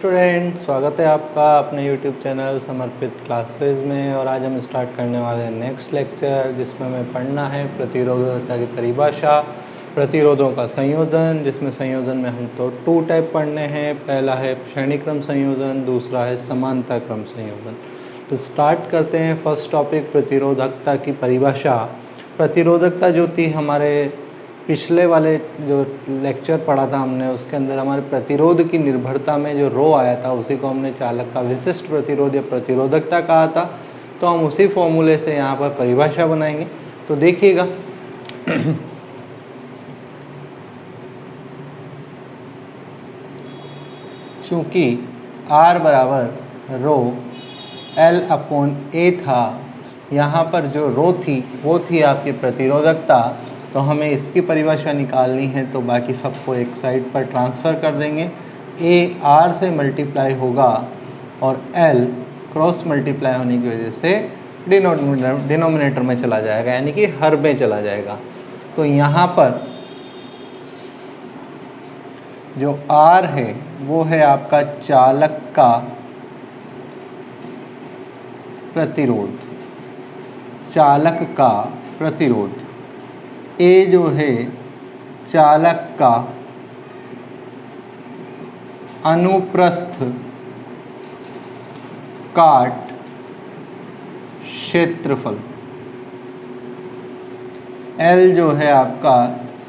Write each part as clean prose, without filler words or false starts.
Student, स्वागत है आपका अपने YouTube चैनल समर्पित क्लासेस में। और आज हम स्टार्ट करने वाले हैं नेक्स्ट लेक्चर, जिसमें हमें पढ़ना है प्रतिरोधकता की परिभाषा, प्रतिरोधों का संयोजन, जिसमें संयोजन में हम तो 2 टाइप पढ़ने हैं। पहला है श्रेणी क्रम संयोजन, दूसरा है समानता क्रम संयोजन। तो स्टार्ट करते हैं फर्स्ट टॉपिक, प्रतिरोधकता की परिभाषा। प्रतिरोधकता जो थी हमारे पिछले वाले जो लेक्चर पढ़ा था हमने, उसके अंदर हमारे प्रतिरोध की निर्भरता में जो रो आया था उसी को हमने चालक का विशिष्ट प्रतिरोध या प्रतिरोधकता कहा था। तो हम उसी फॉर्मूले से यहाँ पर परिभाषा बनाएंगे। तो देखिएगा चूँकि R बराबर रो L/A था, यहाँ पर जो रो थी वो थी आपकी प्रतिरोधकता। तो हमें इसकी परिभाषा निकालनी है, तो बाकी सबको एक साइड पर ट्रांसफ़र कर देंगे। A R से मल्टीप्लाई होगा और L क्रॉस मल्टीप्लाई होने की वजह से डिनोमिनेटर में चला जाएगा, यानी कि हर में चला जाएगा। तो यहाँ पर जो R है वो है आपका चालक का प्रतिरोध, चालक का प्रतिरोध। A जो है चालक का अनुप्रस्थ काट क्षेत्रफल। L जो है आपका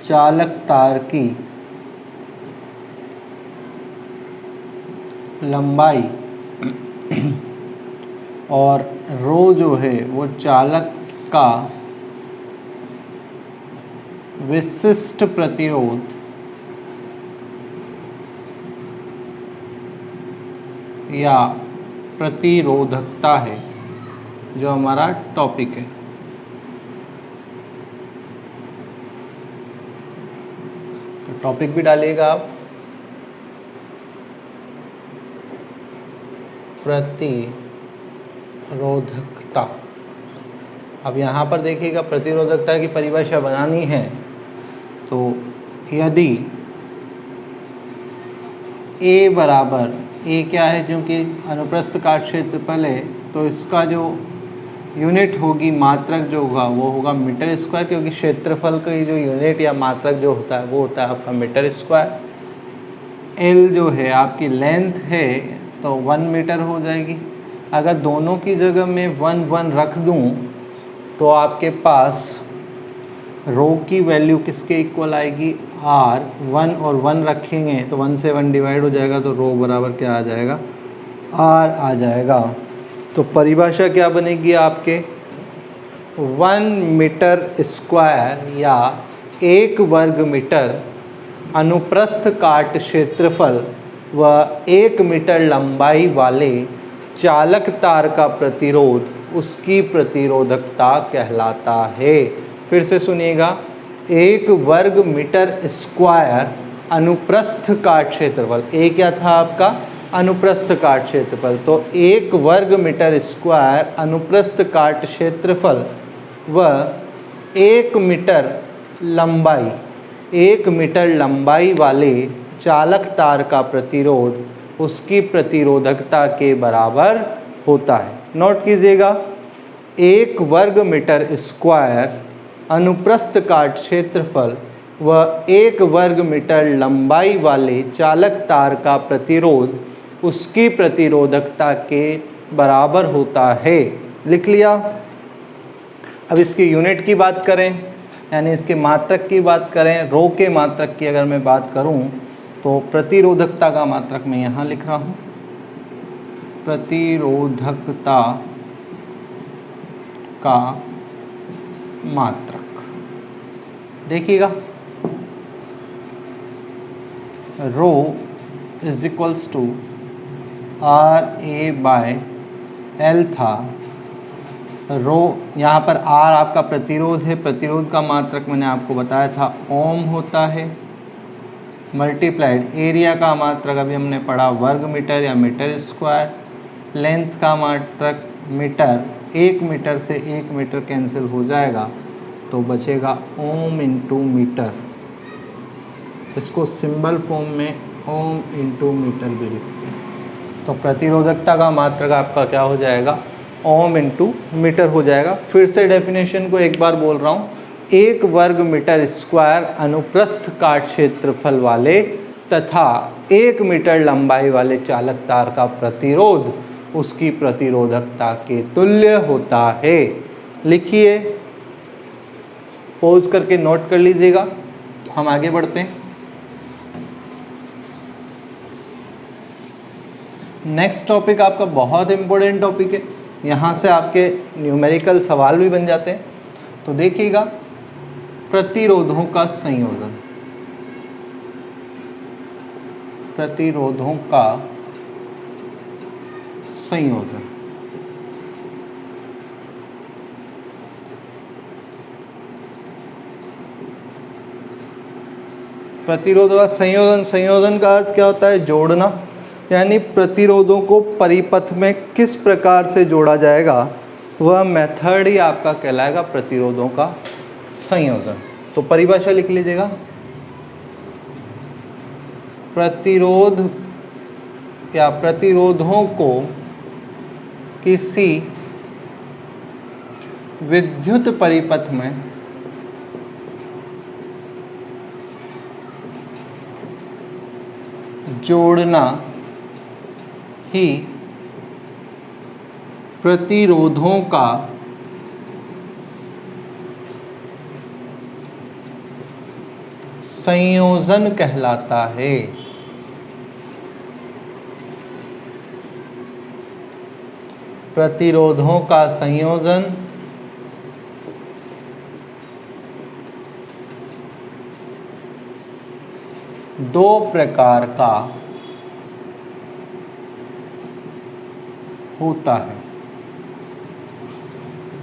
चालक तार की लंबाई और रो जो है वो चालक का विशिष्ट प्रतिरोध या प्रतिरोधकता है, जो हमारा टॉपिक है। तो टॉपिक भी डालिएगा आप, प्रतिरोधकता। अब यहाँ पर देखिएगा, प्रतिरोधकता की परिभाषा बनानी है। तो यदि A बराबर, A क्या है, क्योंकि अनुप्रस्थ काट क्षेत्रफल है तो इसका जो यूनिट होगी, मात्रक जो होगा वो होगा मीटर स्क्वायर, क्योंकि क्षेत्रफल का जो यूनिट या मात्रक जो होता है वो होता है आपका मीटर स्क्वायर। L जो है आपकी लेंथ है तो 1 मीटर हो जाएगी। अगर दोनों की जगह मैं 1 रख दूं तो आपके पास रो की वैल्यू किसके इक्वल आएगी, R। 1 और 1 रखेंगे तो 1 से 1 डिवाइड हो जाएगा, तो रो बराबर क्या आ जाएगा, R आ जाएगा। तो परिभाषा क्या बनेगी आपके, 1 मीटर स्क्वायर या 1 वर्ग मीटर अनुप्रस्थ काट क्षेत्रफल व 1 मीटर लंबाई वाले चालक तार का प्रतिरोध उसकी प्रतिरोधकता कहलाता है। फिर से सुनिएगा, 1 वर्ग मीटर स्क्वायर अनुप्रस्थ काट क्षेत्रफल। A क्या था आपका, अनुप्रस्थ काट क्षेत्रफल। तो 1 वर्ग मीटर स्क्वायर अनुप्रस्थ काट क्षेत्रफल व 1 मीटर लंबाई, 1 मीटर लंबाई वाले चालक तार का प्रतिरोध उसकी प्रतिरोधकता के बराबर होता है। नोट कीजिएगा, 1 वर्ग मीटर स्क्वायर अनुप्रस्थ काट क्षेत्रफल व 1 वर्ग मीटर लंबाई वाले चालक तार का प्रतिरोध उसकी प्रतिरोधकता के बराबर होता है। लिख लिया। अब इसकी यूनिट की बात करें, यानी इसके मात्रक की बात करें, रो के मात्रक की अगर मैं बात करूं तो प्रतिरोधकता का मात्रक मैं यहाँ लिख रहा हूँ, प्रतिरोधकता का मात्रक। देखिएगा, रो इज इक्वल्स टू RA/L था। रो यहाँ पर R आपका प्रतिरोध है, प्रतिरोध का मात्रक मैंने आपको बताया था ओम होता है, मल्टीप्लाइड एरिया का मात्रक अभी हमने पढ़ा वर्ग मीटर या मीटर स्क्वायर, लेंथ का मात्रक मीटर, 1 मीटर से 1 मीटर कैंसिल हो जाएगा तो बचेगा ओम इंटू मीटर। इसको सिंबल फॉर्म में ओम इंटू मीटर भी लिखते हैं। तो प्रतिरोधकता का मात्रक आपका क्या हो जाएगा, ओम इंटू मीटर हो जाएगा। फिर से डेफिनेशन को एक बार बोल रहा हूँ, 1 वर्ग मीटर स्क्वायर अनुप्रस्थ काट क्षेत्रफल वाले तथा 1 मीटर लंबाई वाले चालक तार का प्रतिरोध उसकी प्रतिरोधकता के तुल्य होता है। लिखिए, पॉज करके नोट कर लीजिएगा। हम आगे बढ़ते हैं। नेक्स्ट टॉपिक आपका बहुत इम्पोर्टेंट टॉपिक है, यहाँ से आपके न्यूमेरिकल सवाल भी बन जाते हैं। तो देखिएगा, प्रतिरोधों का संयोजन। प्रतिरोधों का संयोजन। प्रतिरोधों का संयोजन, संयोजन का अर्थ क्या होता है, जोड़ना। यानी प्रतिरोधों को परिपथ में किस प्रकार से जोड़ा जाएगा, वह मेथड ही आपका कहलाएगा प्रतिरोधों का संयोजन। तो परिभाषा लिख लीजिएगा, प्रतिरोध या प्रतिरोधों को किसी विद्युत परिपथ में जोड़ना ही प्रतिरोधों का संयोजन कहलाता है। प्रतिरोधों का संयोजन दो प्रकार का होता है।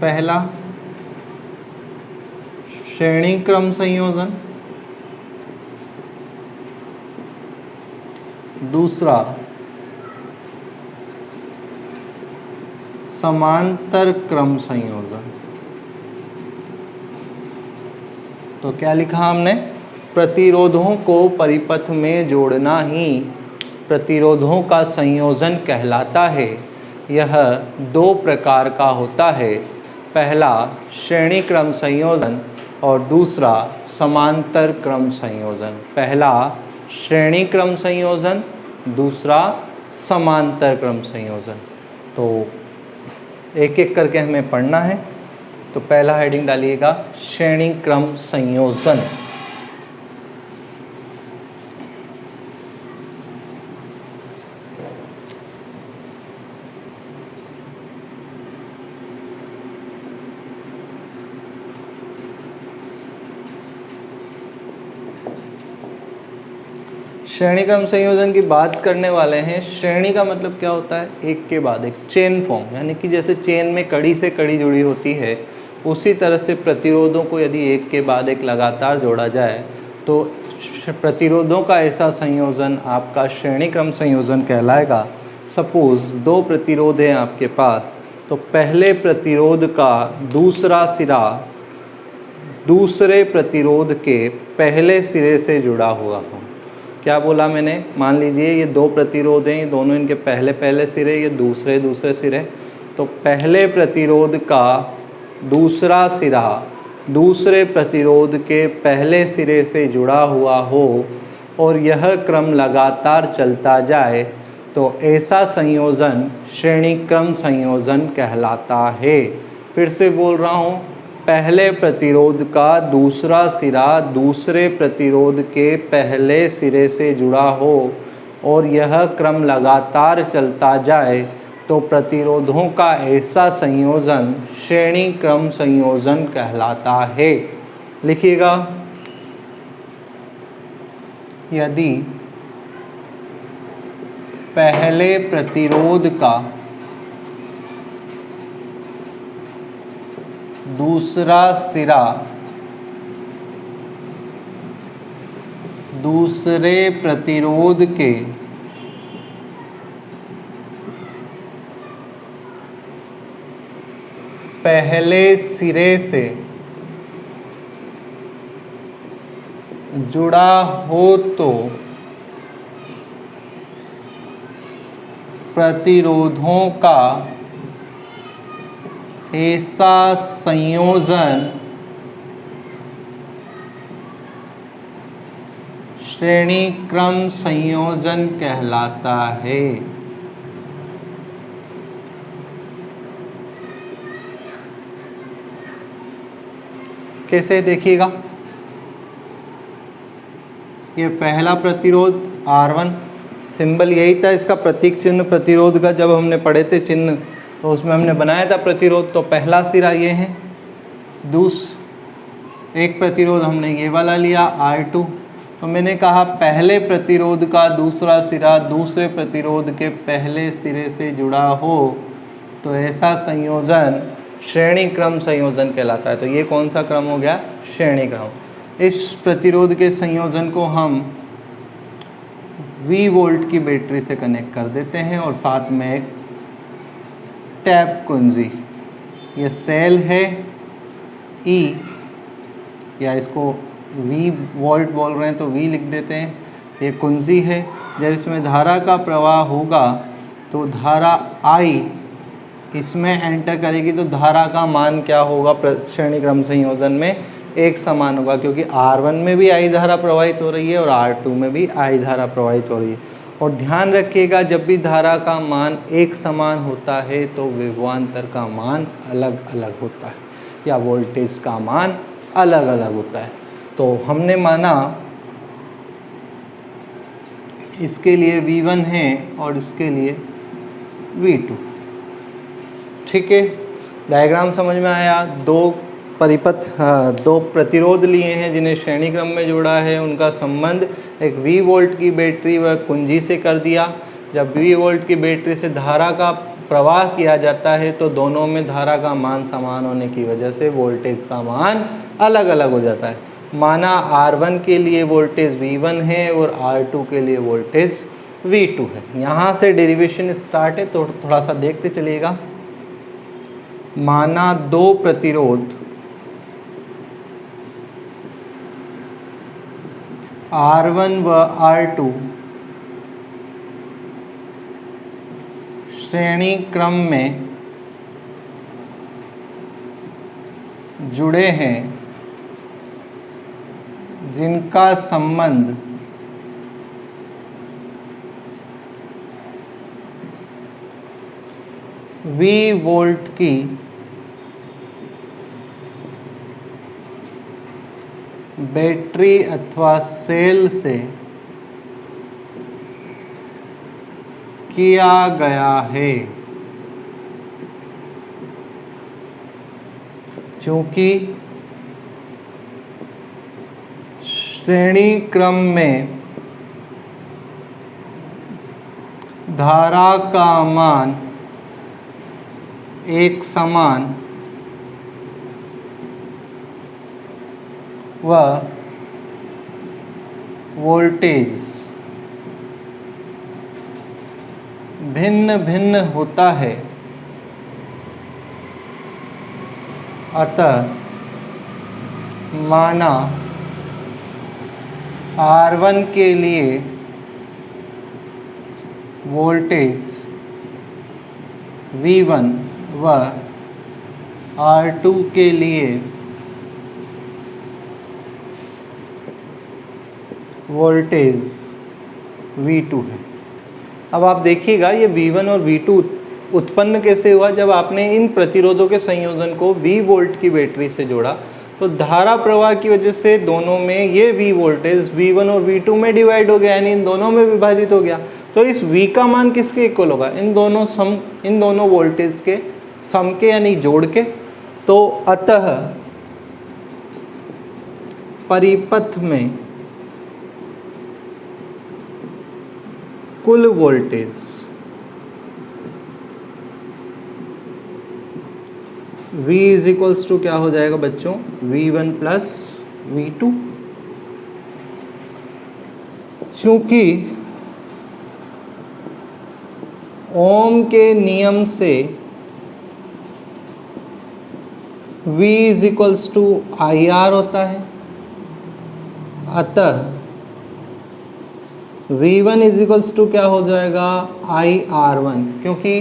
पहला श्रेणी क्रम संयोजन, दूसरा समांतर क्रम संयोजन। तो क्या लिखा हमने, प्रतिरोधों को परिपथ में जोड़ना ही प्रतिरोधों का संयोजन कहलाता है। यह दो प्रकार का होता है, पहला श्रेणी क्रम संयोजन और दूसरा समांतर क्रम संयोजन। पहला श्रेणी क्रम संयोजन, दूसरा समांतर क्रम संयोजन। तो एक एक करके हमें पढ़ना है। तो पहला हेडिंग डालिएगा, श्रेणी क्रम संयोजन। श्रेणी क्रम संयोजन की बात करने वाले हैं। श्रेणी का मतलब क्या होता है, एक के बाद एक, चेन फॉर्म। यानी कि जैसे चेन में कड़ी से कड़ी जुड़ी होती है, उसी तरह से प्रतिरोधों को यदि एक के बाद एक लगातार जोड़ा जाए तो प्रतिरोधों का ऐसा संयोजन आपका श्रेणी क्रम संयोजन कहलाएगा। सपोज दो प्रतिरोध हैं आपके पास, तो पहले प्रतिरोध का दूसरा सिरा दूसरे प्रतिरोध के पहले सिरे से जुड़ा हुआ हो। क्या बोला मैंने, मान लीजिए ये दो प्रतिरोध हैं, ये दोनों इनके पहले सिरे, ये दूसरे सिरे। तो पहले प्रतिरोध का दूसरा सिरा दूसरे प्रतिरोध के पहले सिरे से जुड़ा हुआ हो और यह क्रम लगातार चलता जाए तो ऐसा संयोजन श्रेणी क्रम संयोजन कहलाता है। फिर से बोल रहा हूँ, पहले प्रतिरोध का दूसरा सिरा दूसरे प्रतिरोध के पहले सिरे से जुड़ा हो और यह क्रम लगातार चलता जाए तो प्रतिरोधों का ऐसा संयोजन श्रेणी क्रम संयोजन कहलाता है। लिखिएगा, यदि पहले प्रतिरोध का दूसरा सिरा दूसरे प्रतिरोध के पहले सिरे से जुड़ा हो तो प्रतिरोधों का ऐसा संयोजन श्रेणी क्रम संयोजन कहलाता है। कैसे देखिएगा, ये पहला प्रतिरोध R1, सिंबल यही था इसका, प्रतीक चिन्ह प्रतिरोध का जब हमने पढ़े थे चिन्ह तो उसमें हमने बनाया था प्रतिरोध। तो पहला सिरा ये है, एक प्रतिरोध हमने ये वाला लिया R2। तो मैंने कहा पहले प्रतिरोध का दूसरा सिरा दूसरे प्रतिरोध के पहले सिरे से जुड़ा हो तो ऐसा संयोजन श्रेणी क्रम संयोजन कहलाता है। तो ये कौन सा क्रम हो गया, श्रेणी क्रम। इस प्रतिरोध के संयोजन को हम V वोल्ट की बैटरी से कनेक्ट कर देते हैं और साथ में एक टैप कुंजी, ये सेल है E, या इसको V वोल्ट बोल रहे हैं तो V लिख देते हैं, ये कुंजी है। जब इसमें धारा का प्रवाह होगा तो धारा I इसमें एंटर करेगी तो धारा का मान क्या होगा, श्रेणी क्रम संयोजन में एक समान होगा, क्योंकि R1 में भी I धारा प्रवाहित हो रही है और R2 में भी I धारा प्रवाहित हो रही है। और ध्यान रखिएगा जब भी धारा का मान एक समान होता है तो विभवांतर का मान अलग अलग होता है या वोल्टेज का मान अलग अलग होता है। तो हमने माना इसके लिए V1 है और इसके लिए V2, ठीक है। डायग्राम समझ में आया। दो प्रतिरोध लिए हैं जिन्हें श्रेणी क्रम में जोड़ा है, उनका संबंध एक V वोल्ट की बैटरी व कुंजी से कर दिया। जब V वोल्ट की बैटरी से धारा का प्रवाह किया जाता है तो दोनों में धारा का मान समान होने की वजह से वोल्टेज का मान अलग अलग हो जाता है। माना R1 के लिए वोल्टेज V1 है और R2 के लिए वोल्टेज V2 है। यहाँ से डेरिवेशन स्टार्ट है तो थोड़ा सा देखते चलिएगा। माना दो प्रतिरोध R1 व R2 श्रेणी क्रम में जुड़े हैं जिनका संबंध V वोल्ट की बैटरी अथवा सेल से किया गया है। चूंकि श्रेणी क्रम में धारा का मान एक समान व वोल्टेज भिन्न भिन्न होता है, अतः माना R1 के लिए वोल्टेज V1 व R2 के लिए वोल्टेज V2 है। अब आप देखिएगा ये V1 और V2 उत्पन्न कैसे हुआ। जब आपने इन प्रतिरोधों के संयोजन को V वोल्ट की बैटरी से जोड़ा तो धारा प्रवाह की वजह से दोनों में ये V वोल्टेज V1 और V2 में डिवाइड हो गया, यानी इन दोनों में विभाजित हो गया। तो इस V का मान किसके इक्वल होगा, इन दोनों वोल्टेज के सम के, यानी जोड़ के। तो अतः परिपथ में कुल voltage V is equals to क्या हो जाएगा बच्चों, V1 प्लस V2। चूंकि ओम के नियम से V is equals to IR होता है, अतः V1 इज इक्वल्स टू क्या हो जाएगा IR1, क्योंकि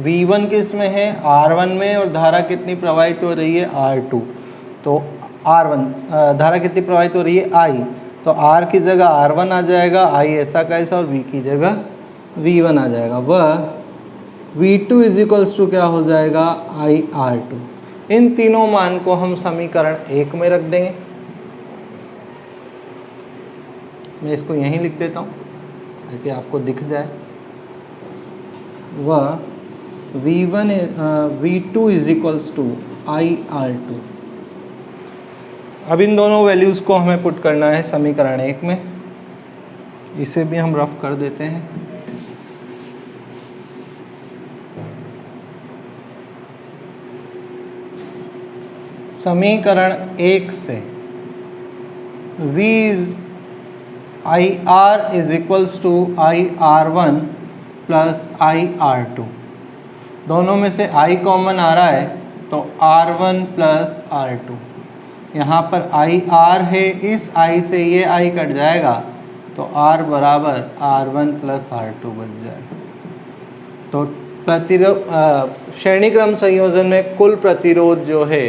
V1 किस में है R1 में, और धारा कितनी प्रवाहित हो रही है R2, तो R1 धारा कितनी प्रवाहित हो रही है I, तो R की जगह R1 आ जाएगा, I ऐसा का ऐसा, और V की जगह V1 आ जाएगा। वह V2 इज इक्वल्स टू क्या हो जाएगा IR2। इन तीनों मान को हम समीकरण 1 में रख देंगे। मैं इसको यहीं लिख देता हूँ ताकि आपको दिख जाए। वह V2 is equals to IR2। अब इन दोनों वैल्यूज़ को हमें पुट करना है समीकरण 1 में। इसे भी हम रफ कर देते हैं। समीकरण 1 से IR is equals to IR1 plus IR2। दोनों में से I कॉमन आ रहा है तो R1 प्लस R2। यहाँ पर IR है, इस I से ये I कट जाएगा तो R बराबर R1 प्लस R2 बन जाएगा। तो श्रेणी क्रम संयोजन में कुल प्रतिरोध जो है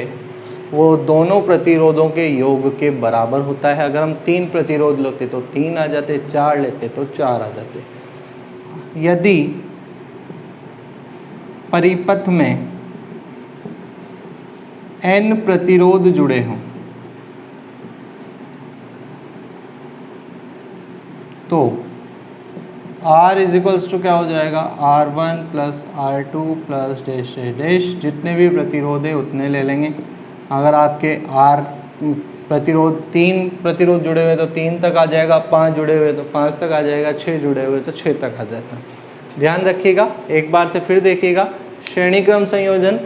वो दोनों प्रतिरोधों के योग के बराबर होता है। अगर हम 3 प्रतिरोध लेते तो 3 आ जाते, 4 लेते तो 4 आ जाते। यदि परिपथ में n प्रतिरोध जुड़े हों तो R इज इक्वल्स टू क्या हो जाएगा R1 plus R2 plus dash dash, जितने भी प्रतिरोध है उतने ले लेंगे। अगर आपके R प्रतिरोध 3 प्रतिरोध जुड़े हुए तो 3 तक आ जाएगा, 5 जुड़े हुए तो 5 तक आ जाएगा, 6 जुड़े हुए तो 6 तक आ जाएगा। ध्यान रखिएगा, एक बार से फिर देखिएगा। श्रेणी क्रम संयोजन,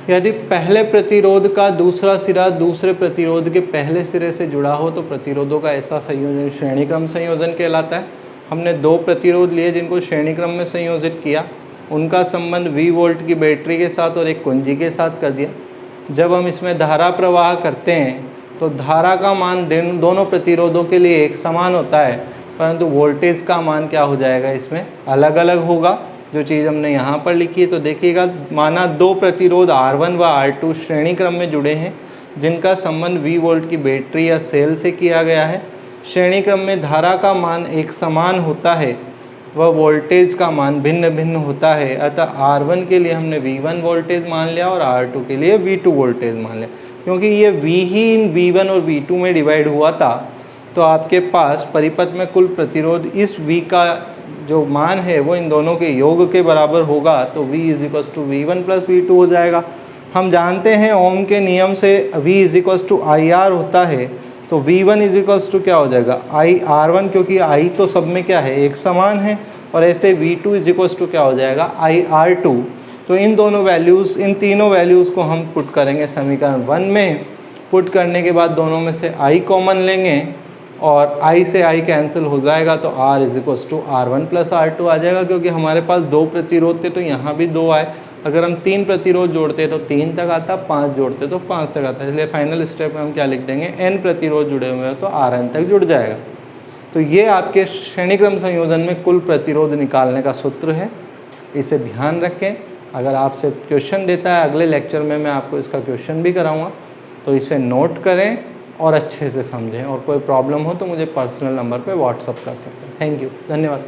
यदि पहले प्रतिरोध का दूसरा सिरा दूसरे प्रतिरोध के पहले सिरे से जुड़ा हो तो प्रतिरोधों का ऐसा संयोजन श्रेणी क्रम संयोजन कहलाता है। हमने 2 प्रतिरोध लिए जिनको श्रेणी क्रम में संयोजित किया, उनका संबंध V वोल्ट की बैटरी के साथ और एक कुंजी के साथ कर दिया। जब हम इसमें धारा प्रवाह करते हैं तो धारा का मान दोनों प्रतिरोधों के लिए एक समान होता है, परंतु वोल्टेज का मान क्या हो जाएगा इसमें अलग अलग होगा। जो चीज़ हमने यहाँ पर लिखी है तो देखिएगा, माना 2 प्रतिरोध R1 व R2 श्रेणी क्रम में जुड़े हैं जिनका संबंध V वोल्ट की बैटरी या सेल से किया गया है। श्रेणी क्रम में धारा का मान एक समान होता है, वह वोल्टेज का मान भिन्न भिन्न होता है। अतः R1 के लिए हमने V1 वोल्टेज मान लिया और R2 के लिए V2 वोल्टेज मान लिया। क्योंकि ये V ही इन V1 और V2 में डिवाइड हुआ था, तो आपके पास परिपथ में कुल प्रतिरोध इस V का जो मान है वो इन दोनों के योग के बराबर होगा, तो V is equals to V1 plus V2 हो जाएगा। हम जानते हैं ओम के नियम से V is equals to IR होता है, तो V1 इज इक्वल्स टू क्या हो जाएगा IR1, क्योंकि I तो सब में क्या है एक समान है, और ऐसे V2 इज इक्वल्स टू क्या हो जाएगा IR2। तो इन दोनों वैल्यूज़, इन तीनों वैल्यूज़ को हम पुट करेंगे समीकरण 1 में। पुट करने के बाद दोनों में से I कॉमन लेंगे और I से I कैंसिल हो जाएगा, तो R is equals to R1 plus R2 आ जाएगा। क्योंकि हमारे पास 2 प्रतिरोध थे तो यहाँ भी 2 आए। अगर हम 3 प्रतिरोध जोड़ते तो 3 तक आता, 5 जोड़ते तो 5 तक आता। इसलिए फाइनल स्टेप में हम क्या लिख देंगे, n प्रतिरोध जुड़े हुए हैं तो Rn तक जुड़ जाएगा। तो ये आपके श्रेणी क्रम संयोजन में कुल प्रतिरोध निकालने का सूत्र है, इसे ध्यान रखें। अगर आपसे क्वेश्चन देता है, अगले लेक्चर में मैं आपको इसका क्वेश्चन भी कराऊंगा, तो इसे नोट करें और अच्छे से समझें। और कोई प्रॉब्लम हो तो मुझे पर्सनल नंबर पे व्हाट्सअप कर सकते हैं। थैंक यू, धन्यवाद।